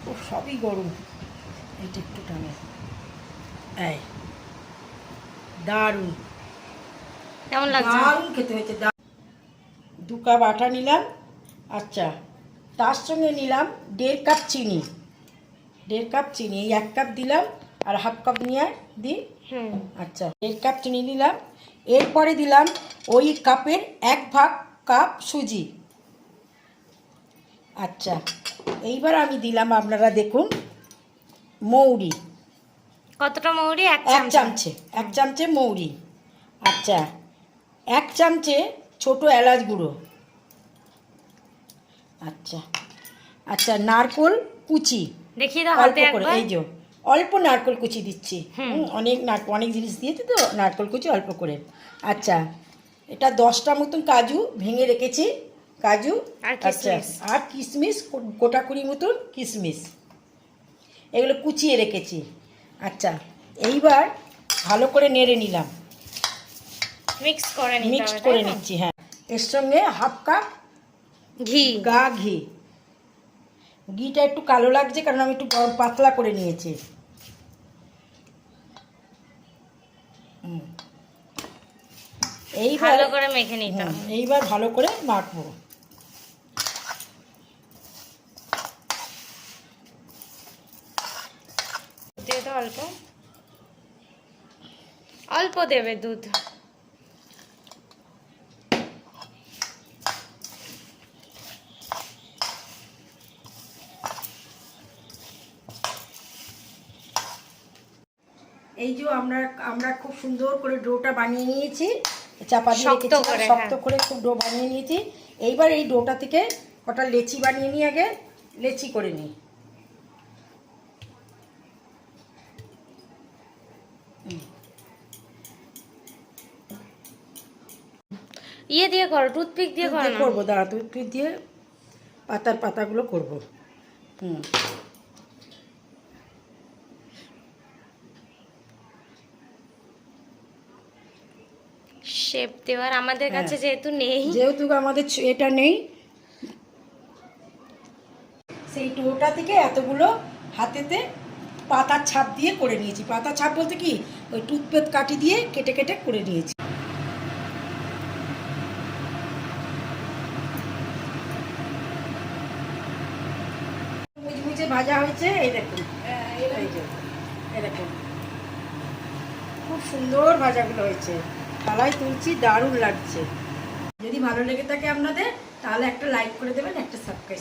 ও সবই গরম। এটা একটু টানে। এই দারুণ, কেমন লাগছে? দারুণ খেতে হয়েছে। 2 কাপ আটা নিলাম। আচ্ছা, তার সঙ্গে নিলাম 1.5 কাপ চিনি। 1.5 কাপ চিনি, এই 1 কাপ দিলাম আর হাফ কাপ নিয়ে দিই। আচ্ছা, 1.5 কাপ চিনি দিলাম। এরপরে দিলাম ওই কাপের 1 কাপ সুজি। আচ্ছা, এইবার আমি দিলাম, আপনারা দেখুন, মৌরি। কতটা মৌরি? 1 চামচে, 1 চামচে মৌরি। আচ্ছা, 1 চামচে ছোট এলাচ গুঁড়ো। আচ্ছা আচ্ছা, নারকোল কুচি দেখিয়ে দাও অল্প হাতে করে, একবার। এই যে অল্প নারকোল কুচি দিচ্ছি। অনেক জিনিস দিয়েছি তো, নারকোল কুচি অল্প করে। আচ্ছা, এটা 10টা মতন কাজু ভেঙে রেখেছি, কাজু। আর আচ্ছা, কিশমিশ। আর কিশমিশ গোটা 20 মতন কিশমিশ, এগুলো কুচিয়ে রেখেছি। আচ্ছা, এইবার ভালো করে নেড়ে নিলাম, মিক্স করে নিতে মিক্সড হবে, করে তাই তো? নিচ্ছি। হ্যাঁ, এর সঙ্গে হাফ কাপ ঘি। ঘি। ঘিটা একটু কালো লাগছে কারণ আমি একটু পাতলা করে নিয়েছি। এইবার ভালো করে মেখে নিতে হবে। এইবার ভালো করে মাখবো। দিয়ে দাও অল্প অল্প দেবে দুধ। এই যে আমরা আমরা খুব সুন্দর করে ডোটা বানিয়ে নিয়েছি, চাপা দিয়ে শক্ত রেখেছি, করে, শক্ত হ্যাঁ। করে খুব ডো বানিয়ে নিয়েছি। এইবার এই ডোটা থেকে কটা লেচি বানিয়ে নিই, আগে লেচি করে নিই। ইয়ে দিয়ে করো, টুথপিক দিয়ে করো না। করবো, দাঁড়া, টুথপিক দিয়ে পাতাগুলো করবো। শেপ দেওয়ার আমাদের কাছে যেহেতু নেই, যেহেতু আমাদের এটা নেই, সেই ডোটা থেকে এতগুলো হাতেতে পাতার ছাপ দিয়ে করে নিয়েছি। পাতার ছাপ বলতে কি, ওই টুথপেস্ট কাঠি দিয়ে কেটে কেটে করে নিয়েছি। মুচমুচে ভাজা হয়েছে, এই দেখুন, এই দেখুন, খুব সুন্দর ভাজাগুলো হয়েছে। থালায় তুলছি, দারুণ লাগছে। যদি ভালো লেগে থাকে আপনাদের, তাহলে একটা লাইক করে দেবেন, একটা সাবস্ক্রাইব।